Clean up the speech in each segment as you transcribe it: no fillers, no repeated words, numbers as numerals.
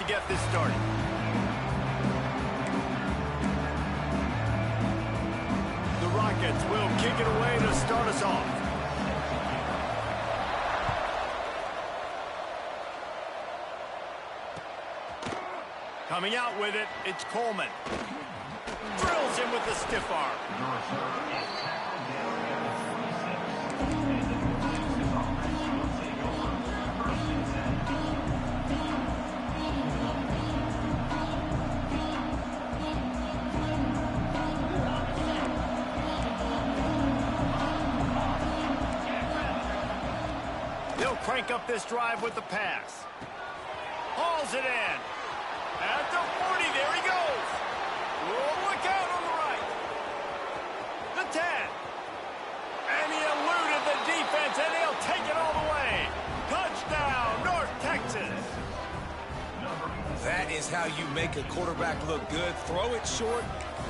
to get this started. The Rockets will kick it away to start us off. Coming out with it, it's Coleman. Drills him with the stiff arm. They'll crank up this drive with the pass. Hauls it in. At the 40, there he goes. Oh, look out on the right. The 10. And he eluded the defense, and he'll take it all the way. Touchdown, North Texas. That is how you make a quarterback look good. Throw it short,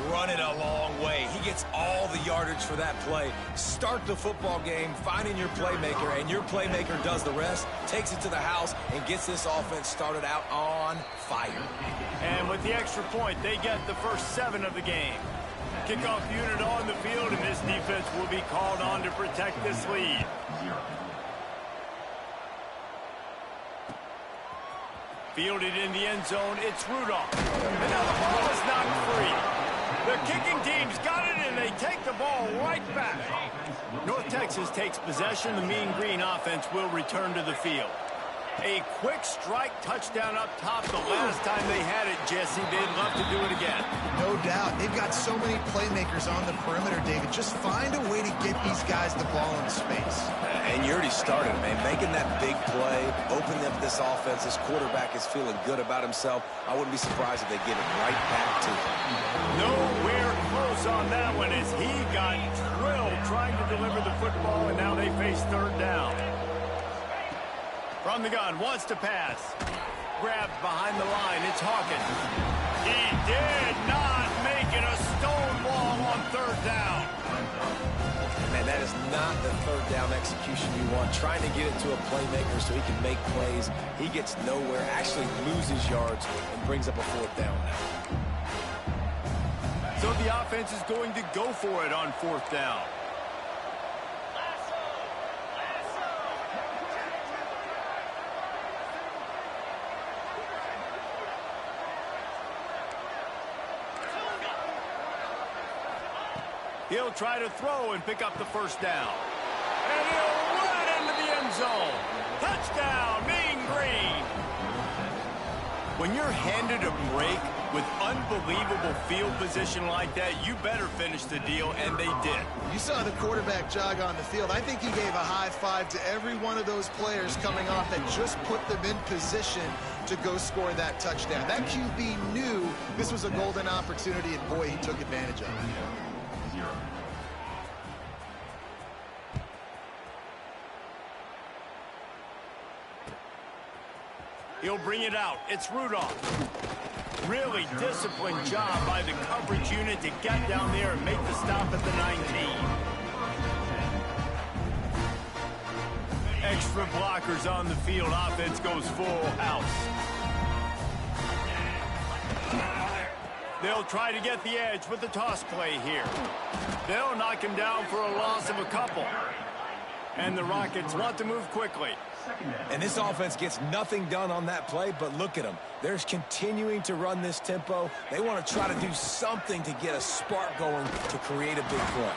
run it a long way. He gets all the yardage for that play. Start the football game, finding your playmaker, and your playmaker does the rest, takes it to the house, and gets this offense started out on fire. And with the extra point, they get the first 7 of the game. Kickoff unit on the field, and this defense will be called on to protect this lead. Fielded in the end zone, it's Rudolph. And now the ball is knocked free. The kicking team's got it, and they take the ball right back. North Texas takes possession. The Mean Green offense will return to the field. A quick strike touchdown up top. The last time they had it, Jesse, they'd love to do it again. No doubt. They've got so many playmakers on the perimeter, David. Just find a way to get these guys the ball in space. And you already started, man. Making that big play, opening up this offense. This quarterback is feeling good about himself. I wouldn't be surprised if they get it right back to him. Nowhere close on that one as he got drilled trying to deliver the football, and now they face third down. From the gun, wants to pass. Grabbed behind the line, it's Hawkins. He did not make it a stone wall on third down. Man, that is not the third down execution you want. Trying to get it to a playmaker so he can make plays. He gets nowhere, actually loses yards, and brings up a fourth down now. So the offense is going to go for it on fourth down. He'll try to throw and pick up the first down. And he'll run it into the end zone. Touchdown, Mean Green. When you're handed a break with unbelievable field position like that, you better finish the deal, and they did. You saw the quarterback jog on the field. I think he gave a high five to every one of those players coming off that just put them in position to go score that touchdown. That QB knew this was a golden opportunity, and boy, he took advantage of it. He'll bring it out. It's Rudolph. Really disciplined job by the coverage unit to get down there and make the stop at the 19. Extra blockers on the field. Offense goes full house. They'll try to get the edge with the toss play here. They'll knock him down for a loss of a couple. And the Rockets want to move quickly. And this offense gets nothing done on that play, but look at them. They're continuing to run this tempo. They want to try to do something to get a spark going to create a big play.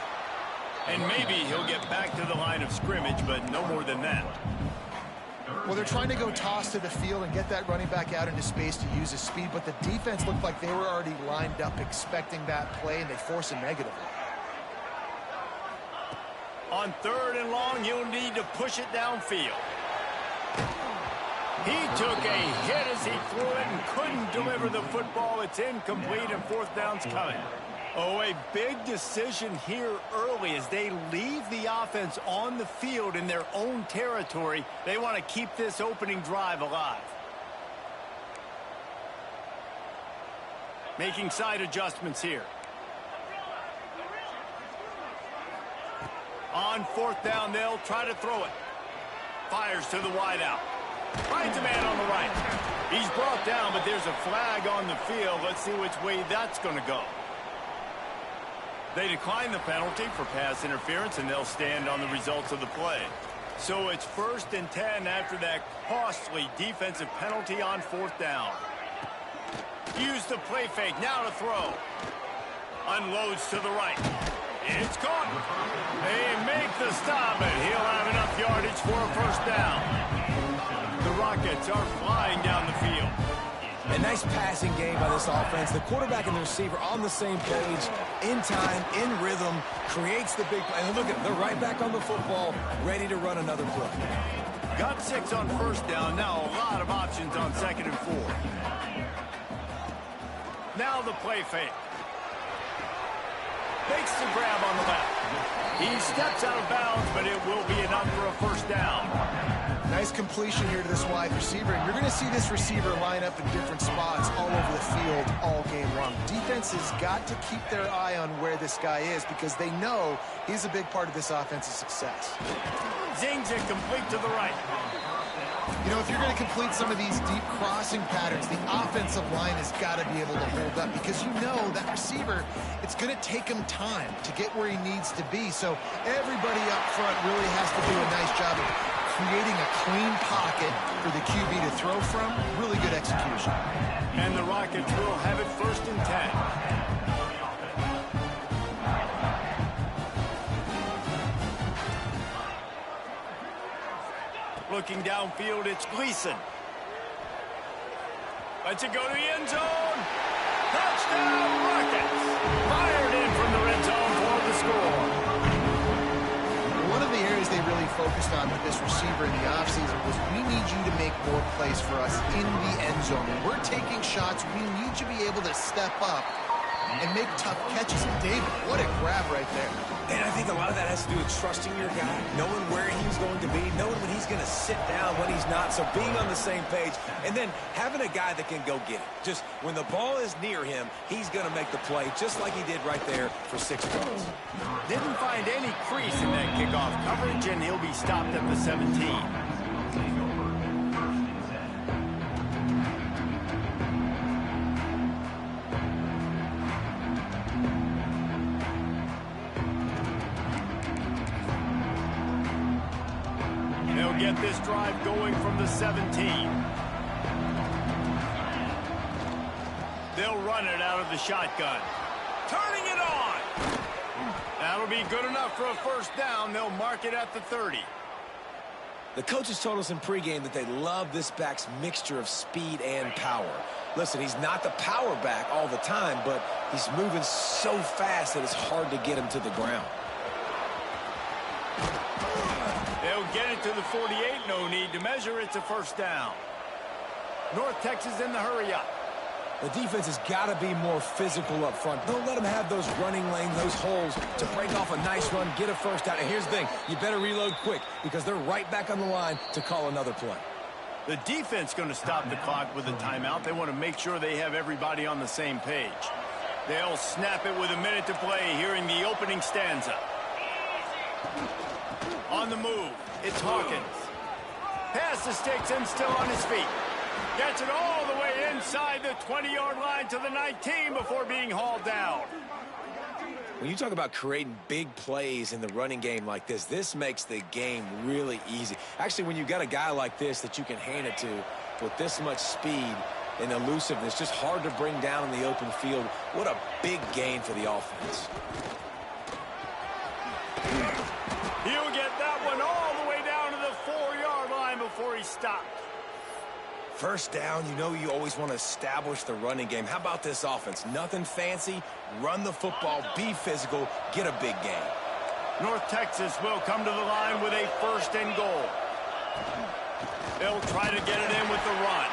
And maybe he'll get back to the line of scrimmage, but no more than that. Well, they're trying to go toss to the field and get that running back out into space to use his speed, but the defense looked like they were already lined up expecting that play, and they force a negative. On third and long, you'll need to push it downfield. He took a hit as he threw it and couldn't deliver the football. It's incomplete, and fourth down's coming. Oh, a big decision here early as they leave the offense on the field in their own territory. They want to keep this opening drive alive. Making side adjustments here. On fourth down, they'll try to throw it. Fires to the wideout. Finds a man on the right. He He's brought down, but there's a flag on the field. Let's see which way that's going to go. They decline the penalty for pass interference, and they'll stand on the results of the play. So it's 1st and 10 after that costly defensive penalty on 4th down. Use the play fake, now to throw. Unloads to the right. It's caught. They make the stop, and he'll have enough yardage for a 1st down. The Rockets are flying down the field. A nice passing game by this offense. The quarterback and the receiver on the same page, in time, in rhythm, creates the big play. And look at, they're right back on the football, ready to run another play. Got 6 on 1st down. Now a lot of options on 2nd and 4. Now the play fake. Makes the grab on the left. He steps out of bounds, but it will be enough for a 1st down. Nice completion here to this wide receiver. And you're going to see this receiver line up in different spots all over the field all game long. Defense has got to keep their eye on where this guy is because they know he's a big part of this offense's success. Zings it complete to the right. You know, if you're going to complete some of these deep crossing patterns, the offensive line has got to be able to hold up because you know that receiver, it's going to take him time to get where he needs to be. So everybody up front really has to do a nice job of creating a clean pocket for the QB to throw from. Really good execution. And the Rockets will have it 1st and 10. Looking downfield, it's Gleason. Lets it go to the end zone. Touchdown, Rockets. Fired in from the red zone for the score. One of the areas they really focused on with this receiver in the offseason was we need you to make more plays for us in the end zone. When we're taking shots, we need you to be able to step up and make tough catches. And David, what a grab right there. And I think a lot of that has to do with trusting your guy, knowing where he's going to be, knowing when he's going to sit down, when he's not. So being on the same page, and then having a guy that can go get it. Just when the ball is near him, he's going to make the play, just like he did right there for 6 points. Didn't find any crease in that kickoff coverage, and he'll be stopped at the 17. Get this drive going from the 17. They'll run it out of the shotgun. Turning it on. That'll be good enough for a 1st down. They'll mark it at the 30. The coaches told us in pregame that they love this back's mixture of speed and power. Listen, he's not the power back all the time, but he's moving so fast that it's hard to get him to the ground. They'll get it to the 48. No need to measure. It's a 1st down. North Texas in the hurry-up. The defense has got to be more physical up front. Don't let them have those running lanes, those holes to break off a nice run, get a 1st down. And here's the thing. You better reload quick because they're right back on the line to call another play. The defense going to stop the clock with a timeout. They want to make sure they have everybody on the same page. They'll snap it with a minute to play here in the opening stanza. On the move, it's Hawkins. Past the sticks and still on his feet. Gets it all the way inside the 20-yard line to the 19 before being hauled down. When you talk about creating big plays in the running game like this makes the game really easy. Actually, when you've got a guy like this that you can hand it to with this much speed and elusiveness, just hard to bring down in the open field. What a big gain for the offense. He'll get that one all the way down to the 4-yard line before he's stopped. 1st down, you know you always want to establish the running game. How about this offense? Nothing fancy. Run the football, be physical, get a big gain. North Texas will come to the line with a 1st and goal. They'll try to get it in with the run.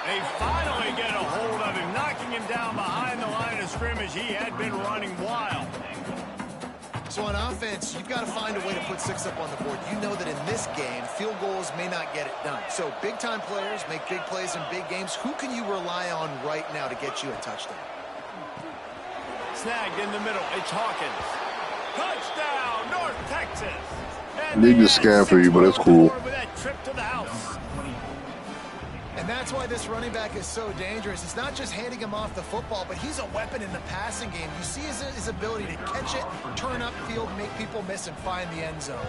They finally get a hold of him, knocking him down behind the line of scrimmage. He had been running wild. So on offense, you've got to find a way to put 6 up on the board. You know that in this game, field goals may not get it done. So big-time players make big plays in big games. Who can you rely on right now to get you a touchdown? Snagged in the middle. It's Hawkins. Touchdown, North Texas. Need to scan for you, but it's cool. With that trip to the house. And that's why this running back is so dangerous. It's not just handing him off the football, but he's a weapon in the passing game. You see his ability to catch it, turn upfield, make people miss, and find the end zone.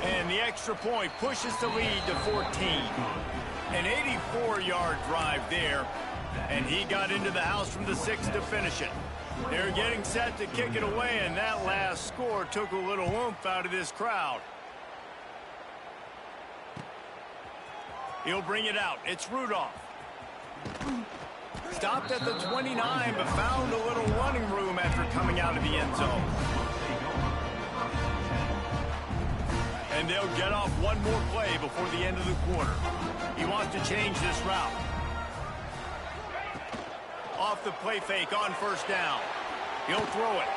And the extra point pushes the lead to 14. An 84-yard drive there, and he got into the house from the 6 to finish it. They're getting set to kick it away, and that last score took a little oomph out of this crowd. He'll bring it out. It's Rudolph. Stopped at the 29, but found a little running room after coming out of the end zone. And they'll get off one more play before the end of the quarter. He wants to change this route. Off the play fake on first down. He'll throw it.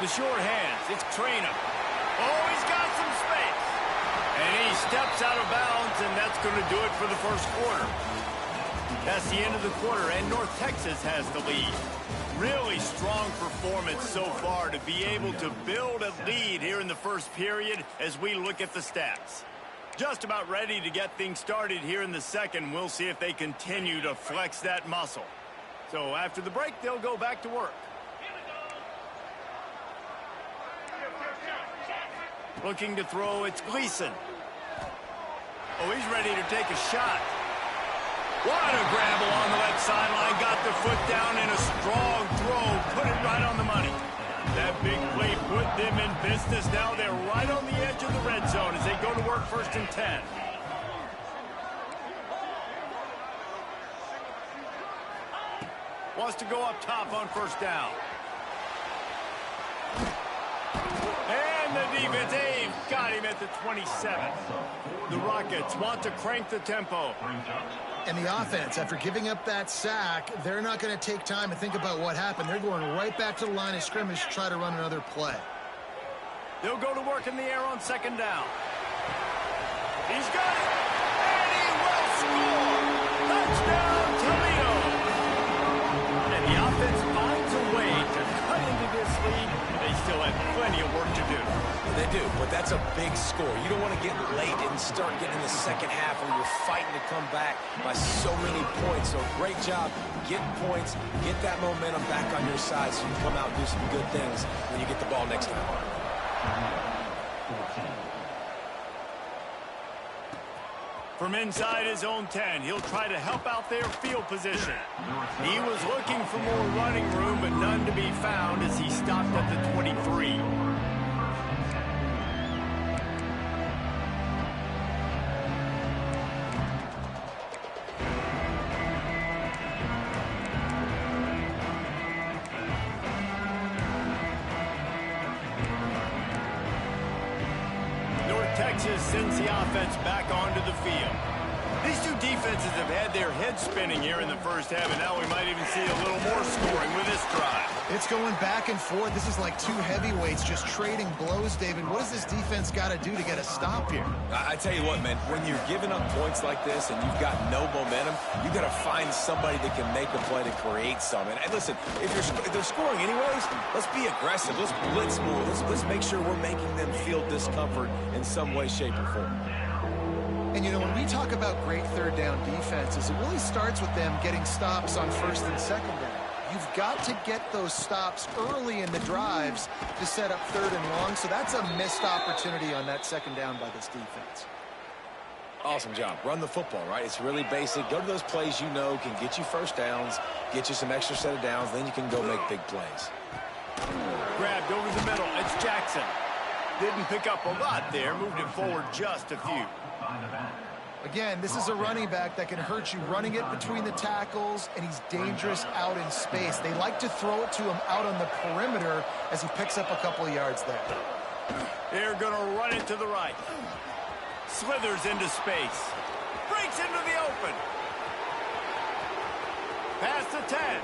The short hands. It's Traynor. Oh, he's got some space. And he steps out of bounds, and that's going to do it for the first quarter. That's the end of the quarter, and North Texas has the lead. Really strong performance so far to be able to build a lead here in the first period as we look at the stats. Just about ready to get things started here in the second. We'll see if they continue to flex that muscle. So after the break, they'll go back to work. Looking to throw, it's Gleason. Oh, he's ready to take a shot. What a grab along the left sideline. Got the foot down in a strong throw. Put it right on the money. That big play put them in business. Now they're right on the edge of the red zone as they go to work first and 10. Wants to go up top on first down. And the defense, they've got him at the 27. The Rockets want to crank the tempo. And the offense, after giving up that sack, they're not going to take time to think about what happened. They're going right back to the line of scrimmage to try to run another play. They'll go to work in the air on second down. He's got it. And he will score. Touchdown, Toledo. And the offense finds a way to cut into this lead. They still have plenty of work to do. They do, but that's a big score. You don't want to get late and start getting in the second half where you're fighting to come back by so many points. So great job getting points, get that momentum back on your side so you come out and do some good things when you get the ball next time. From inside his own 10, he'll try to help out their field position. He was looking for more running room, but none to be found as he stopped at the 23. Texas sends the offense back onto the field. These two defenses have had their heads spinning here in the first half, and now we might even see a little more scoring with this drive. It's going back and forth. This is like two heavyweights just trading blows, David. What does this defense got to do to get a stop here? I tell you what, man, when you're giving up points like this and you've got no momentum, you got to find somebody that can make a play to create some. And listen, if they're scoring anyways, let's be aggressive. Let's blitz more. Let's make sure we're making them feel discomfort in some way, shape, or form. And, you know, when we talk about great third down defenses, it really starts with them getting stops on first and second down. You've got to get those stops early in the drives to set up third and long, so that's a missed opportunity on that second down by this defense. Awesome job. Run the football, right? It's really basic. Go to those plays you know can get you first downs, get you some extra set of downs, then you can go make big plays. Grabbed over the middle. It's Jackson. Didn't pick up a lot there. Moved it forward just a few. Again, this is a running back that can hurt you running it between the tackles, and he's dangerous out in space. They like to throw it to him out on the perimeter as he picks up a couple of yards there. They're going to run it to the right. Slithers into space. Breaks into the open. Past the 10.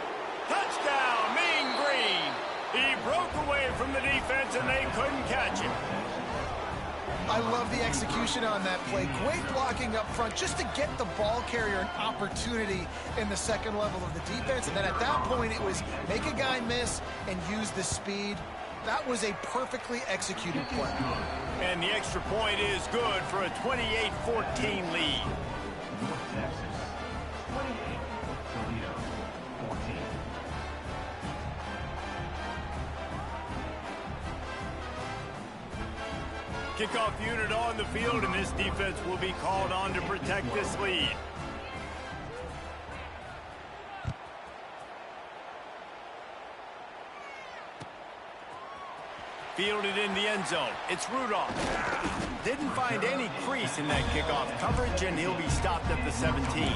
Touchdown, Mean Green. He broke away from the defense, and they couldn't catch him. I love the execution on that play. Great blocking up front just to get the ball carrier an opportunity in the second level of the defense. And then at that point, it was make a guy miss and use the speed. That was a perfectly executed play. And the extra point is good for a 28-14 lead. Kickoff unit on the field, and this defense will be called on to protect this lead. Fielded in the end zone. It's Rudolph. Didn't find any crease in that kickoff coverage, and he'll be stopped at the 17.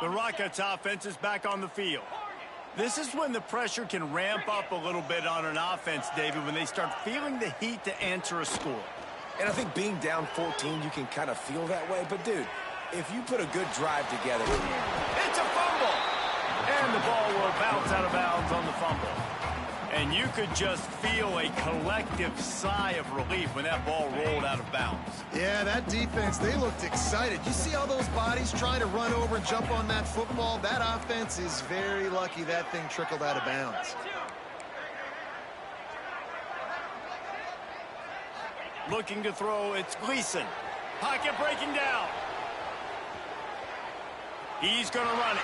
The Rockets offense is back on the field. This is when the pressure can ramp up a little bit on an offense, David, when they start feeling the heat to answer a score. And I think being down 14, you can kind of feel that way. But, dude, if you put a good drive together. It's a fumble! And the ball will bounce out of bounds on the fumble. And you could just feel a collective sigh of relief when that ball rolled out of bounds. Yeah, that defense, they looked excited. You see all those bodies trying to run over and jump on that football? That offense is very lucky that thing trickled out of bounds. Looking to throw, it's Gleason. Pocket breaking down. He's going to run it.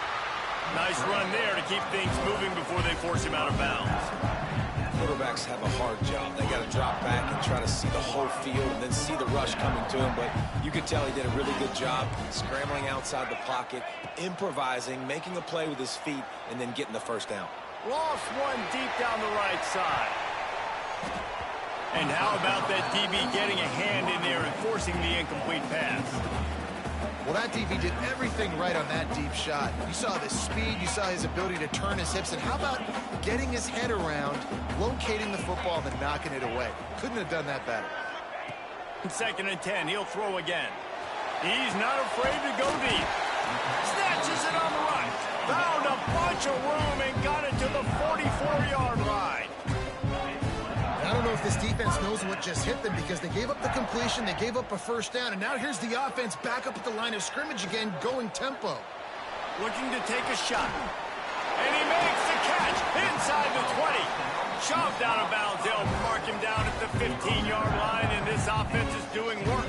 Nice run there to keep things moving before they force him out of bounds. Quarterbacks have a hard job. They got to drop back and try to see the whole field and then see the rush coming to him. But you could tell he did a really good job scrambling outside the pocket, improvising, making a play with his feet, and then getting the first down. Lost one deep down the right side. And how about that DB getting a hand in there and forcing the incomplete pass? Well, that DB did everything right on that deep shot. You saw the speed, you saw his ability to turn his hips, and how about getting his head around, locating the football, and then knocking it away? Couldn't have done that better. 2nd and 10, he'll throw again. He's not afraid to go deep. Snatches it on the right. Found a bunch of room and got it to the 44-yard line. I don't know if this defense knows what just hit them because they gave up the completion, they gave up a first down, and now here's the offense back up at the line of scrimmage again, going tempo. Looking to take a shot. And he makes the catch inside the 20. Shoved out of bounds. They'll mark him down at the 15-yard line, and this offense is doing work.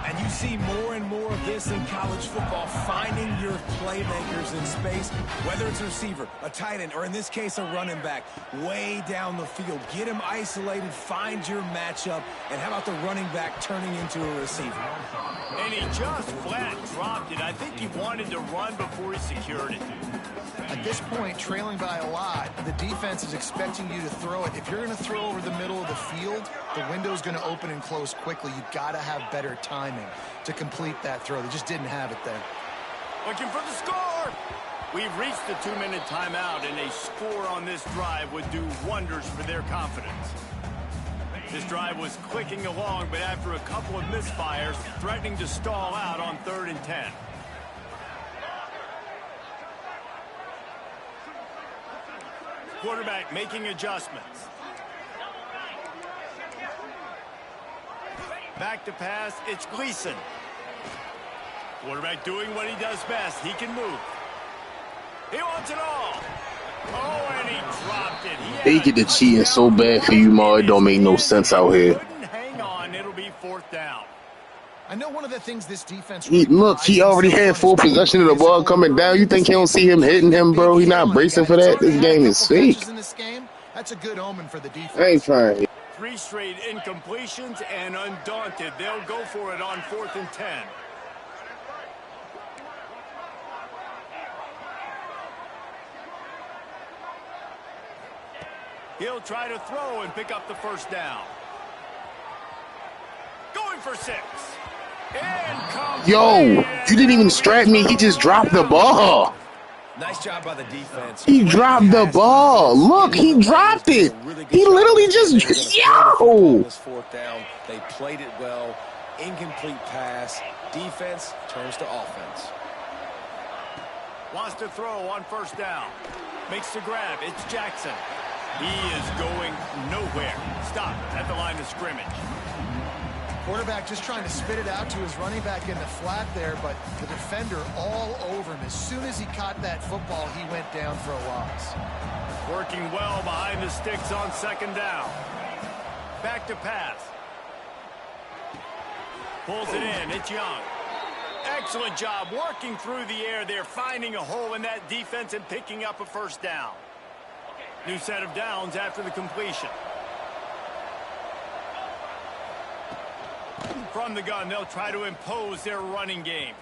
And you see more and more of this in college football, finding your playmakers in space, whether it's a receiver, a tight end, or in this case, a running back, way down the field. Get him isolated, find your matchup, and how about the running back turning into a receiver? And he just flat dropped it. I think he wanted to run before he secured it. At this point, trailing by a lot, the defense is expecting you to throw it. If you're going to throw over the middle of the field, the window's going to open and close quickly. You've got to have better timing to complete that throw. They just didn't have it there. Looking for the score. We've reached the 2-minute timeout, and a score on this drive would do wonders for their confidence. This drive was clicking along, but after a couple of misfires, threatening to stall out on 3rd and 10. Quarterback making adjustments. Back to pass, it's Gleason. Quarterback doing what he does best. He can move. He wants it all. Oh, and he dropped it. They get the cheating so bad for you, Ma. It don't make no sense out here. Hang on, it'll be 4th down. I know one of the things this defense... Look, he already had full possession of the ball coming down. You think he don't see him hitting him, bro? He not bracing for that? This game is fake. That's a good omen for the defense. I ain't trying. 3 straight incompletions, and undaunted, they'll go for it on 4th and 10. He'll try to throw and pick up the first down. Going for 6. Yo, you didn't even distract me. He just dropped the ball. Nice job by the defense. He dropped the ball. Look, he dropped it. He literally just... Yo! This 4th down, they played it well. Incomplete pass. Defense turns to offense. Wants to throw on 1st down. Makes the grab. It's Jackson. He is going nowhere. Stop at the line of scrimmage. Quarterback just trying to spit it out to his running back in the flat there, but the defender all over him. As soon as he caught that football, he went down for a loss. Working well behind the sticks on 2nd down. back to pass. Pulls it in. It's Young. Excellent job working through the air there, finding a hole in that defense and picking up a first down. New set of downs after the completion. From the gun, they'll try to impose their running game.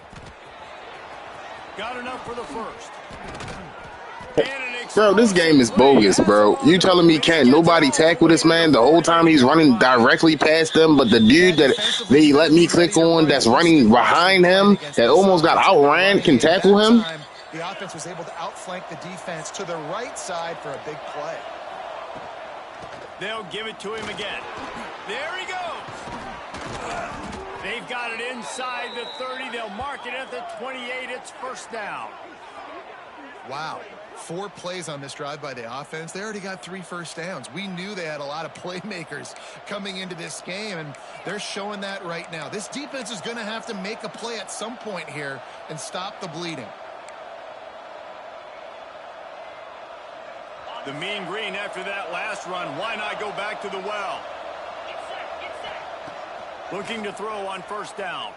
Got enough for the first. Bro, this game is bogus, bro. You telling me can't nobody tackle this man the whole time he's running directly past them, but the dude that they let me click on that's running behind him that almost got outran can tackle him? The offense was able to outflank the defense to the right side for a big play. They'll give it to him again. There he goes. They've got it inside the 30. They'll mark it at the 28. It's first down. Wow. 4 plays on this drive by the offense. They already got 3 first downs. We knew they had a lot of playmakers coming into this game, and they're showing that right now. This defense is going to have to make a play at some point here and stop the bleeding. The mean green after that last run. Why not go back to the well? Looking to throw on first down.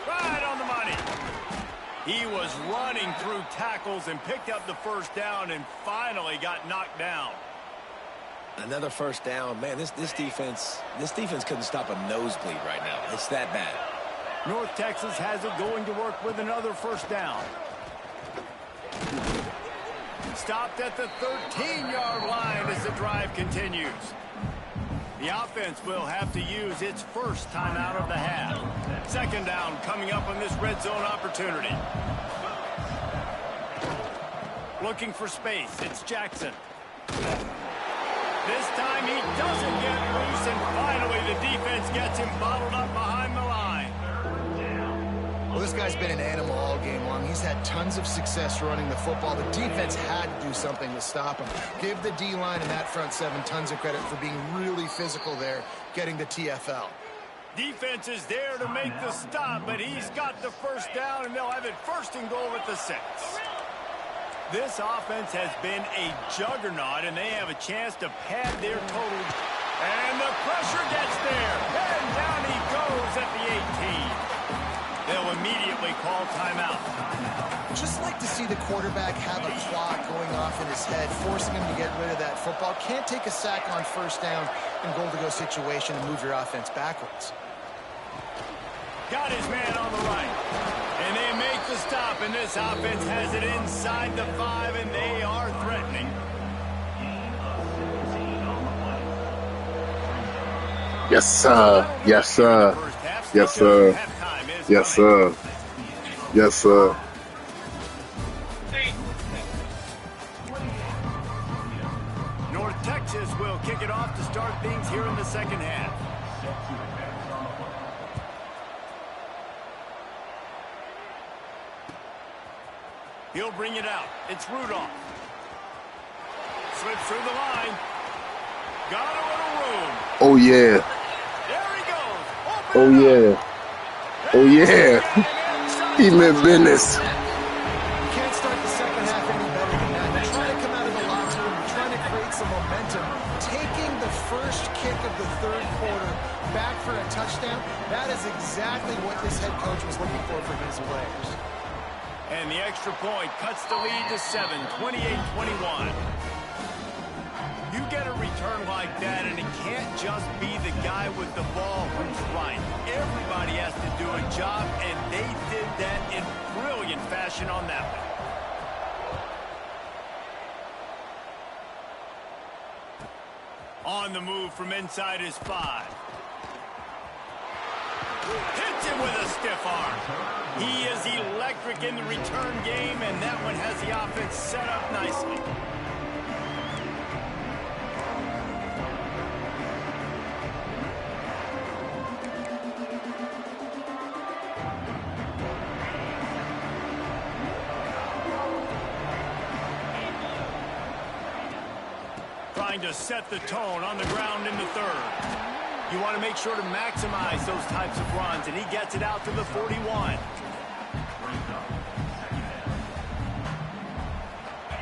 Right on the money. He was running through tackles and picked up the first down and finally got knocked down. Another first down. Man, this defense couldn't stop a nosebleed right now. It's that bad. North Texas has it going to work with another first down. Stopped at the 13-yard line as the drive continues. The offense will have to use its first timeout of the half. Second down coming up on this red zone opportunity. Looking for space. It's Jackson. This time he doesn't get loose, and finally the defense gets him bottled up behind the line. Well, this guy's been an animal all game long. He's had tons of success running the football. The defense had to do something to stop him. Give the D-line and that front 7 tons of credit for being really physical there, getting the TFL. Defense is there to make the stop, but he's got the first down, and they'll have it first and goal at the 6. This offense has been a juggernaut, and they have a chance to pad their total. And the pressure gets there, and down he goes at the 18. They'll immediately call timeout. Just like to see the quarterback have a clock going off in his head, forcing him to get rid of that football. Can't take a sack on first down in goal-to-go situation and move your offense backwards. Got his man on the right. And they make the stop, and this offense has it inside the 5, and they are threatening. Yes, sir. Yes, sir. Yes, sir. Yes, sir. Yes, sir. North Texas will kick it off to start things here in the second half. He'll bring it out. It's Rudolph. Slips through the line. Got a little room. Oh, yeah. There he goes. Oh, yeah. Oh, yeah. He meant business. You can't start the second half any better than that. You're trying to come out of the locker room. You're trying to create some momentum. Taking the first kick of the third quarter back for a touchdown, that is exactly what this head coach was looking for from his players. And the extra point cuts the lead to 7, 28-21. You get a return like that, and it can't just be the guy with the ball who's right. Everybody has to do a job, and they did that in brilliant fashion on that one. On the move from inside his 5. Hits him with a stiff arm. He is electric in the return game, and that one has the offense set up nicely. Trying to set the tone on the ground in the third. You want to make sure to maximize those types of runs, and he gets it out to the 41.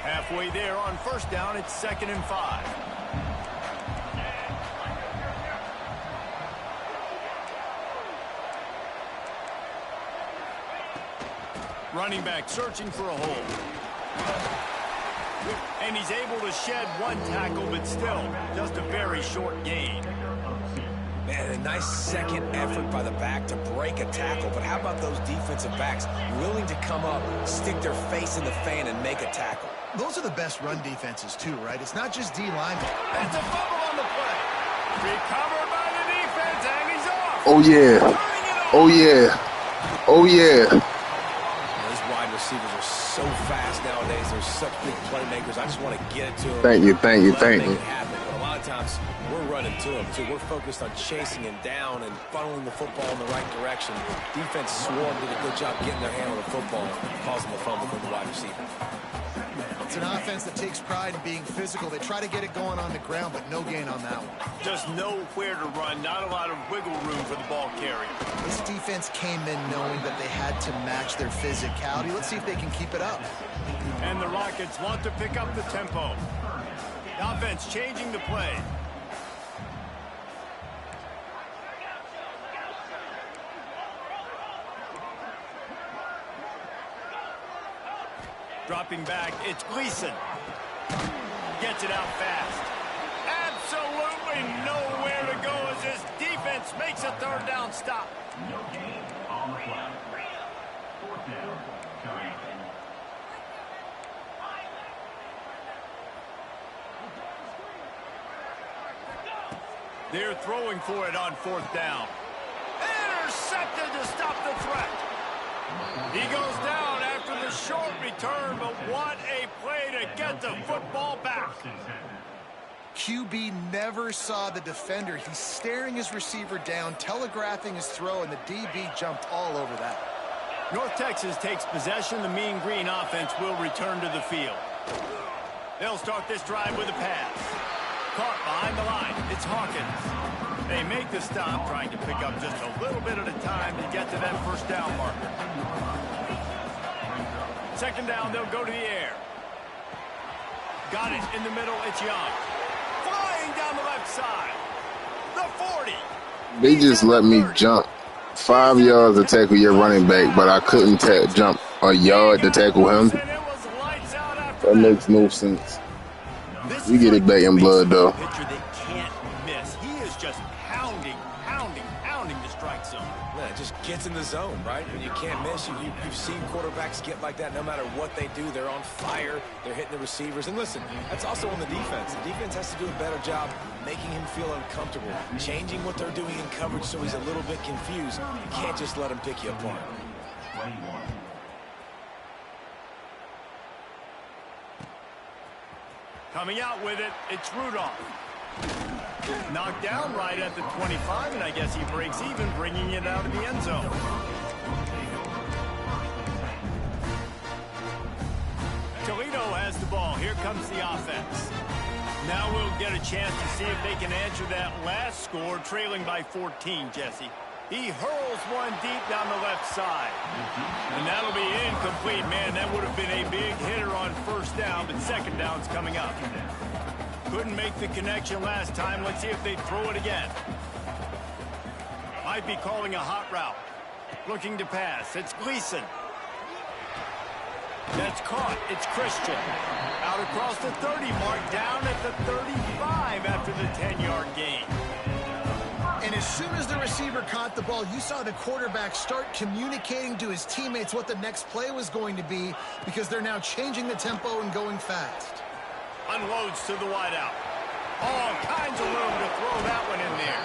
Halfway there on first down, it's 2nd and 5. Running back searching for a hole. And he's able to shed one tackle, but still, just a very short gain. Man, a nice second effort by the back to break a tackle. But how about those defensive backs willing to come up, stick their face in the fan, and make a tackle? Those are the best run defenses, too, right? It's not just D linemen. That's a fumble on the play. Recovered by the defense, and he's off. Oh, yeah. Oh, yeah. Oh, yeah. Those wide receivers are so fast nowadays. They're such big playmakers. I just want to get it to them. Thank you. But a lot of times, we're running to them, too. We're focused on chasing him down and funneling the football in the right direction. Defense swarm did a good job getting their hand on the football, causing the fumble for the wide receiver. It's an offense that takes pride in being physical. They try to get it going on the ground, but no gain on that one. Just nowhere to run, not a lot of wiggle room for the ball carrier. This defense came in knowing that they had to match their physicality. Let's see if they can keep it up. And the Rockets want to pick up the tempo. The offense changing the play. Dropping back, it's Gleason. Gets it out fast. Absolutely nowhere to go as this defense makes a third down stop. No gain on the flag. Fourth down, Giants. They're throwing for it on fourth down. Intercepted to stop the threat. He goes down after the short return, but what a play to get the football back. QB never saw the defender. He's staring his receiver down, telegraphing his throw, and the DB jumped all over that. North Texas takes possession. The Mean Green offense will return to the field. They'll start this drive with a pass. Caught behind the line. It's Hawkins. They make the stop, trying to pick up just a little bit at a time to get to that first down marker. Second down, they'll go to the air. Got it in the middle, it's Young. Flying down the left side. The 40. They just let me jump 5 yards to tackle your running back, but I couldn't jump a yard to tackle him. That makes no sense. We get it back in blood, though. Pitcher that can't miss. He is just pounding the strike zone. Man, it just gets in the zone, right? When you can't miss, you've seen quarterbacks get like that no matter what they do. They're on fire. They're hitting the receivers. And listen, that's also on the defense. The defense has to do a better job making him feel uncomfortable, changing what they're doing in coverage so he's a little bit confused. You can't just let him pick you apart. 21. Coming out with it, it's Rudolph. Knocked down right at the 25, and I guess he breaks even, bringing it out of the end zone. Toledo has the ball. Here comes the offense. Now we'll get a chance to see if they can answer that last score, trailing by 14, Jesse. He hurls one deep down the left side. And that'll be incomplete. Man, that would have been a big hitter on first down, but second down's coming up. Couldn't make the connection last time. Let's see if they throw it again. Might be calling a hot route. Looking to pass. It's Gleason. That's caught. It's Christian. Out across the 30 mark, down at the 35 after the 10-yard gain. And as soon as the receiver caught the ball, you saw the quarterback start communicating to his teammates what the next play was going to be, because they're now changing the tempo and going fast. Unloads to the wideout. All kinds of room to throw that one in there.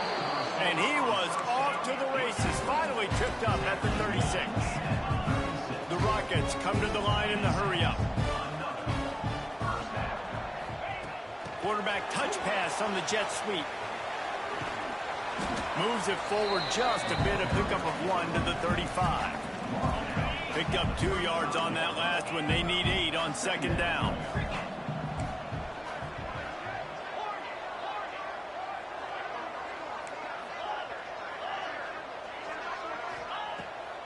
And he was off to the races, finally tripped up at the 36. The Rockets come to the line in the hurry-up. Quarterback touch pass on the jet sweep. Moves it forward just a bit, a pickup of 1 to the 35. Picked up 2 yards on that last one. They need 8 on second down.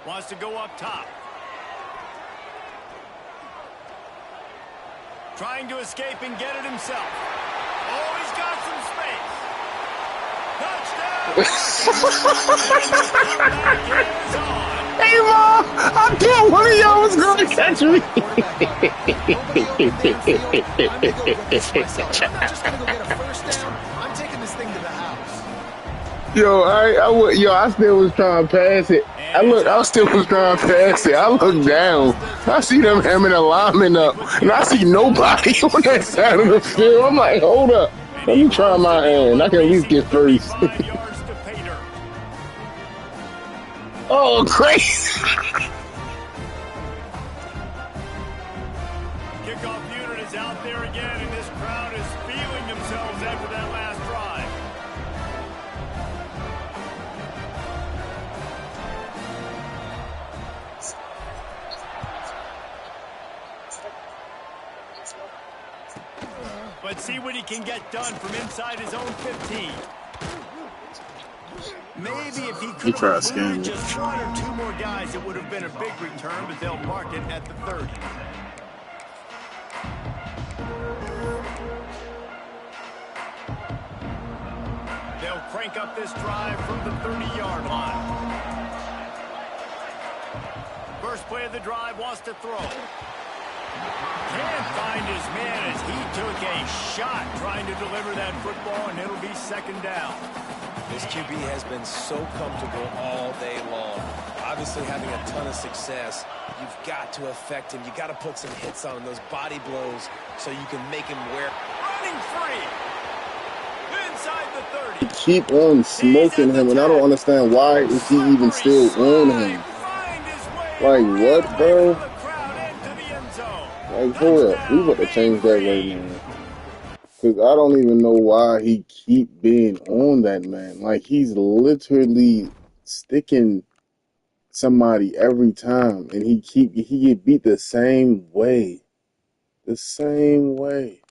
Wants to go up top. Trying to escape and get it himself. Oh, he's got some space. Touchdown! Hey, Mom, I thought one of y'all was going touch me. Nobody open downfield. I'm going to go get this myself. I'm not just going to go get a first down. I'm taking this thing to the house. I still was trying to pass it. I still was trying to pass it. I look down. I see them hemming the lineman up, and I see nobody on that side of the field. I'm like, hold up. Let me try my hand. I can at least get first. Oh, crazy. Kickoff unit is out there again, and this crowd is feeling themselves after that last drive. But see what he can get done from inside his own 15. Maybe if he could have moved just one or two more guys, it would have been a big return, but they'll mark it at the 30. They'll crank up this drive from the 30-yard line. First play of the drive, wants to throw. Can't find his man as he took a shot trying to deliver that football, and it'll be second down. This QB has been so comfortable all day long. Obviously having a ton of success. You've got to affect him. You've got to put some hits on him, those body blows, so you can make him wear. Running free. Inside the 30. Keep on smoking him, and I don't understand why is he even still on him. Like, what, bro? Like, hold up. We about to change that right now. Because I don't even know why he keep being on that man. Like, he's literally sticking somebody every time, and he get beat the same way. The same way.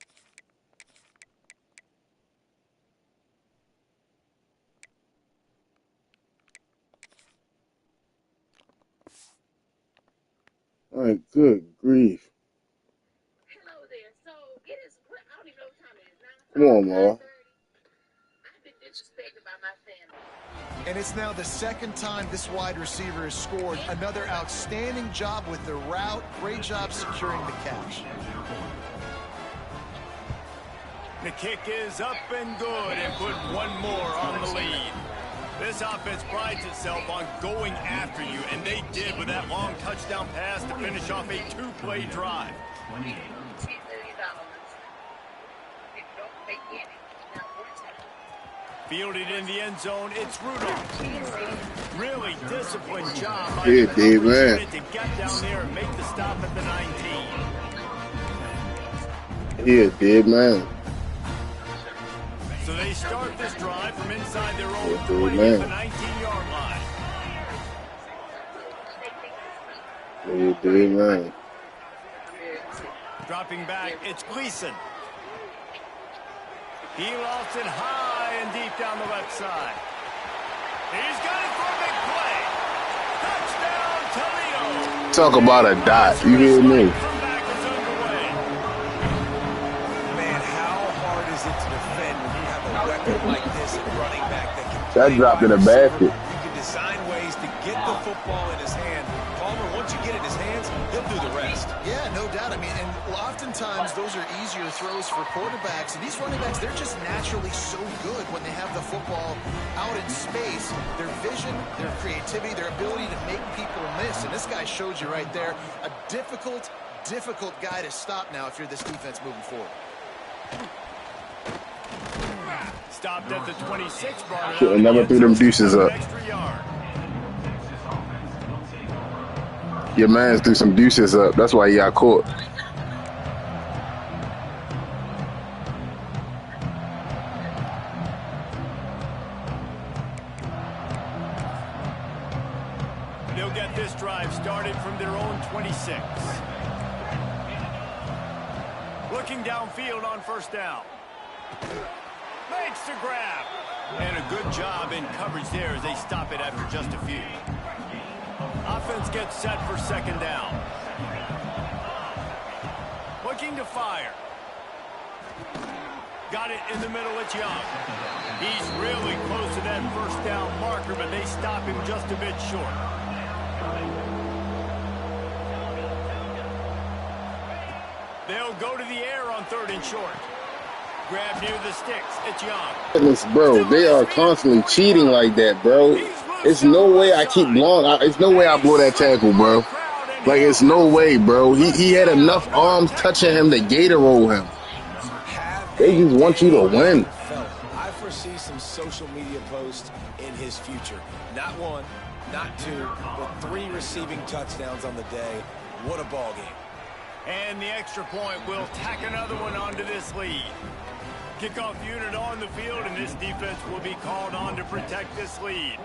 Like, good grief. Hello there. So it is. I don't even know what time it is now. Come on, Ma. I've been disrespected by my family. And it's now the second time this wide receiver has scored. Another outstanding job with the route. Great job securing the catch. The kick is up and good and put one more on the lead. This offense prides itself on going after you, and they did with that long touchdown pass to finish off a two-play drive. $10 million. If you don't take any, not one time. Fielded in the end zone, it's Rudolph. Really disciplined job by Yeah, the Dave, coverage man. unit to get down there and make the stop at the 19. Yeah, dead man. So they start this drive from inside their own Yeah, 20 man. at the 19-yard line. Yeah, dead man. Dropping back, it's Gleason. He lofts it high and deep down the left side. He's got it for a big play. Touchdown, Toledo. Talk about a dot. You hear me? Comeback is underway. Man, how hard is it to defend when you have a weapon like this at running back that can That play dropped in wide the receiver? basket. You can design ways to get the football in his hand. Palmer, once you get it in his hands, he'll do the rest. Yeah, no doubt. I mean, and oftentimes those are easier throws for quarterbacks. And these running backs, they're just naturally so good when they have the football out in space. Their vision, their creativity, their ability to make people miss. And this guy showed you right there, a difficult guy to stop now if you're this defense moving forward. Stopped at the 26, brought it Should've out never again, threw them so deuces an up. extra yard. Your man's threw some deuces up. That's why he got caught. They'll get this drive started from their own 26. Looking downfield on first down. Makes the grab. And a good job in coverage there as they stop it after just a few. Offense gets set for second down. Looking to fire. Got it in the middle, it's Young. He's really close to that first down marker, but they stop him just a bit short. They'll go to the air on 3rd and short. Grab near the sticks. It's Young. Goodness, bro, they are constantly cheating like that, bro. It's no way I keep blowing. It's no way I blow that tackle, bro. Like, it's no way, bro. He had enough arms touching him to gator roll him. They just want you to win. I foresee some social media posts in his future. Not 1, not 2, but 3 receiving touchdowns on the day. What a ball game. And the extra point will tack another one onto this lead. Kickoff unit on the field, and this defense will be called on to protect this lead.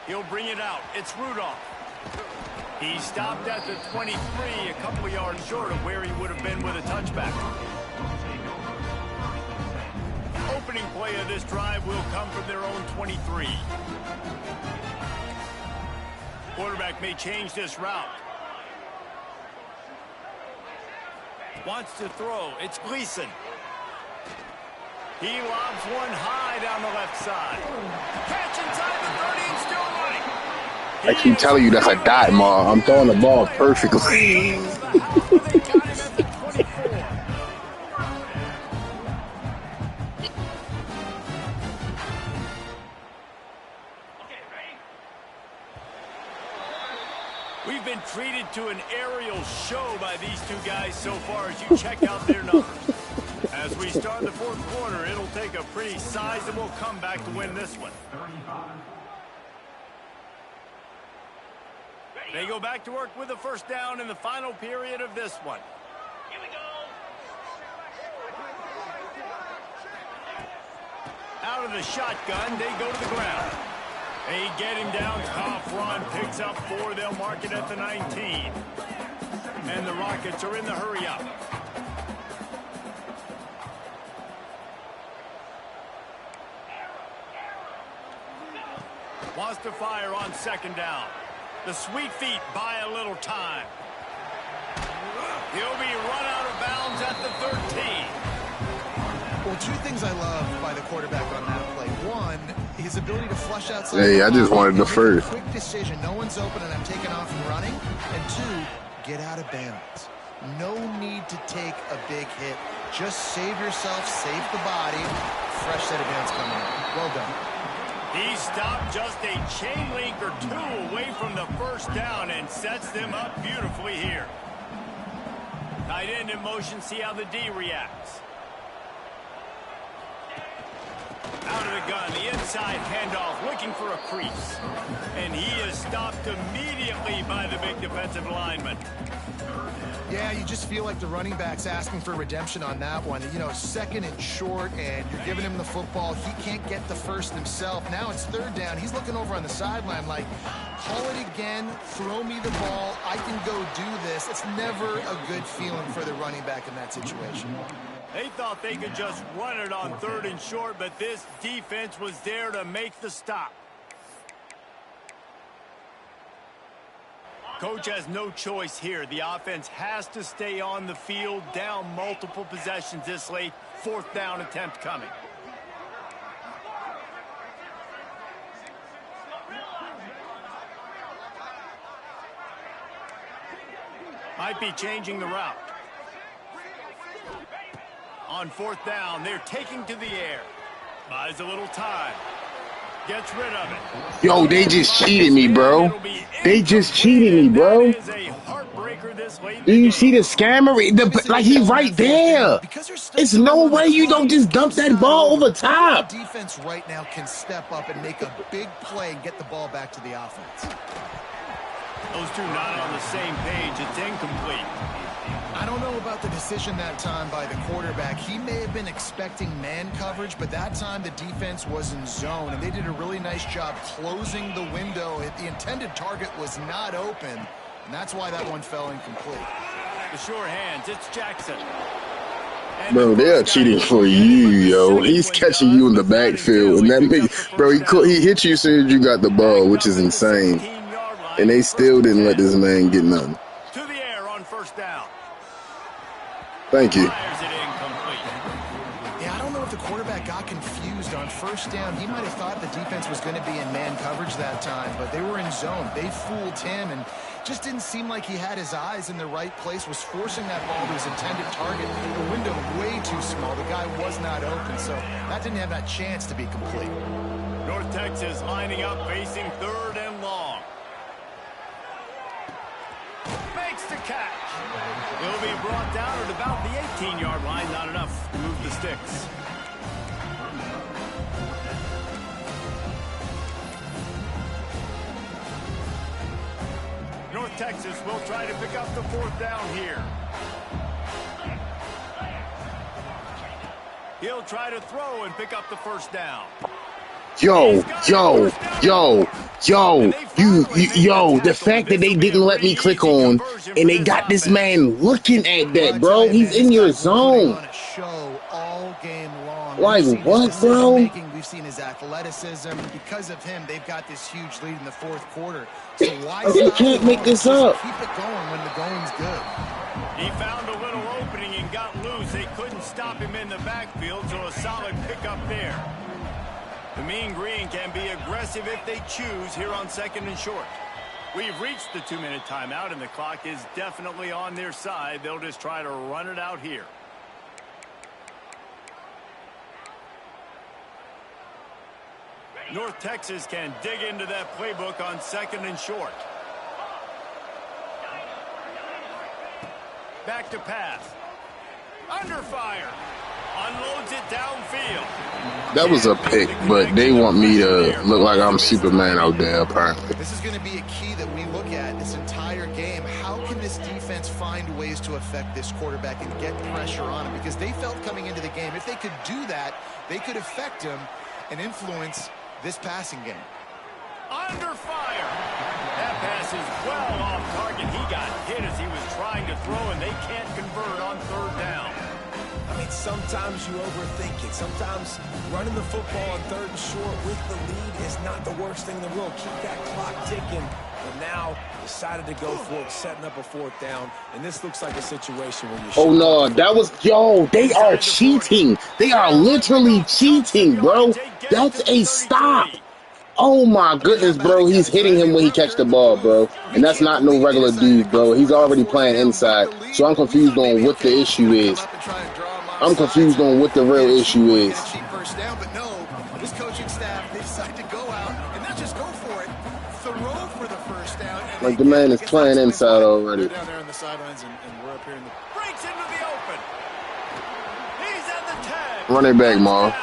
He'll bring it out. It's Rudolph. He stopped at the 23, a couple of yards short of where he would have been with a touchback. Opening play of this drive will come from their own 23. Quarterback may change this route. Wants to throw. It's Gleason. He lobs one high down the left side. Catch inside the 30 and still running. I keep telling you that's a dot, Ma. I'm throwing the ball perfectly. We've been treated to an aerial show by these two guys so far as you check out their numbers. As we start the 4th quarter, it'll take a pretty sizable comeback to win this one. They go back to work with a 1st down in the final period of this one. Here we go. Out of the shotgun, they go to the ground. They get him down, tough run, picks up 4, they'll mark it at the 19. And the Rockets are in the hurry up. Wants to fire on 2nd down. The sweet feet buy a little time. He'll be run out of bounds at the 13. Well, 2 things I love by the quarterback on that play. 1, his ability to flush outside. Hey, I just wanted the first. Quick decision. No one's open and I'm taking off and running. And 2, get out of bounds. No need to take a big hit. Just save yourself, save the body. Fresh set of bounds coming in. Well done. He stopped just a chain link or 2 away from the 1st down and sets them up beautifully here. Tight end in motion, see how the D reacts. Out of the gun, the inside handoff, looking for a crease. And he is stopped immediately by the big defensive lineman. Yeah, you just feel like the running back's asking for redemption on that one. You know, 2nd and short, and you're giving him the football. He can't get the first himself. Now it's 3rd down. He's looking over on the sideline like, call it again, throw me the ball, I can go do this. It's never a good feeling for the running back in that situation. They thought they could just run it on 3rd and short, but this defense was there to make the stop. Coach has no choice here. The offense has to stay on the field, down multiple possessions this late. 4th down attempt coming. Might be changing the route. On 4th down, they're taking to the air. Buys a little time. Gets rid of it. Yo, they just cheated me, bro. They just cheated me, bro. Do you see the scammer? Like, he right there. It's no way you don't just dump that ball over top. Defense right now can step up and make a big play and get the ball back to the offense. Those two not on the same page. It's incomplete. I don't know about the decision that time by the quarterback. He may have been expecting man coverage, but that time the defense was in zone, and they did a really nice job closing the window. The intended target was not open, and that's why that one fell incomplete. The sure hands, it's Jackson. Bro, they are cheating for you, yo. He's catching you in the backfield, and that makes, bro, he hit you as soon as you got the ball, which is insane. And they still didn't let this man get nothing. To the air on 1st down. Thank you. Fires it incomplete. Yeah, I don't know if the quarterback got confused on first down, he might have thought the defense was going to be in man coverage that time, but they were in zone. They fooled him and just didn't seem like he had his eyes in the right place, was forcing that ball to his intended target. The window way too small. The guy was not open, so that didn't have that chance to be complete. North Texas lining up, facing 3rd and long. Makes the catch. He'll be brought down at about the 18-yard line. Not enough to move the sticks. North Texas will try to pick up the 4th down here. He'll try to throw and pick up the 1st down. Yo, the fact that they didn't let me click on and they got this man looking at that, bro. He's in your zone. Like, what, bro? We've seen his athleticism. Because of him, they've got this huge lead in the 4th quarter. So why they can't make this up. Keep it going when the going's good. He found a little opening and got loose. They couldn't stop him in the backfield, so a solid pickup there. The Mean Green can be aggressive if they choose here on 2nd and short. We've reached the 2-minute timeout, and the clock is definitely on their side. They'll just try to run it out here. North Texas can dig into that playbook on 2nd and short. Back to pass. Under fire. Unloads it downfield. That was a pick, but they want me to look like I'm Superman out there, apparently. This is going to be a key that we look at this entire game. How can this defense find ways to affect this quarterback and get pressure on him? Because they felt coming into the game, if they could do that, they could affect him and influence this passing game. Under fire. That pass is well off target. He got hit as he was trying to throw, and they can't convert on 3rd down. I mean, sometimes you overthink it. Sometimes running the football on 3rd and short with the lead is not the worst thing in the world. Keep that clock ticking. But now decided to go for it, setting up a 4th down. And this looks like a situation where you Oh, no, that was, they are cheating. They are literally cheating, bro. That's a stop. Oh, my goodness, bro. He's hitting him when he catch the ball, bro. And that's not no regular dude, bro. He's already playing inside. So I'm confused on what the issue is. I'm confused on what the real issue is. First down, but no, this coaching staff, they decide to go out and not just go for it, throw for the 1st down. Like the man is playing inside already. Down there on the sidelines, and we're up here in the Breaks into the open. He's at the tag. Run it back, Marv.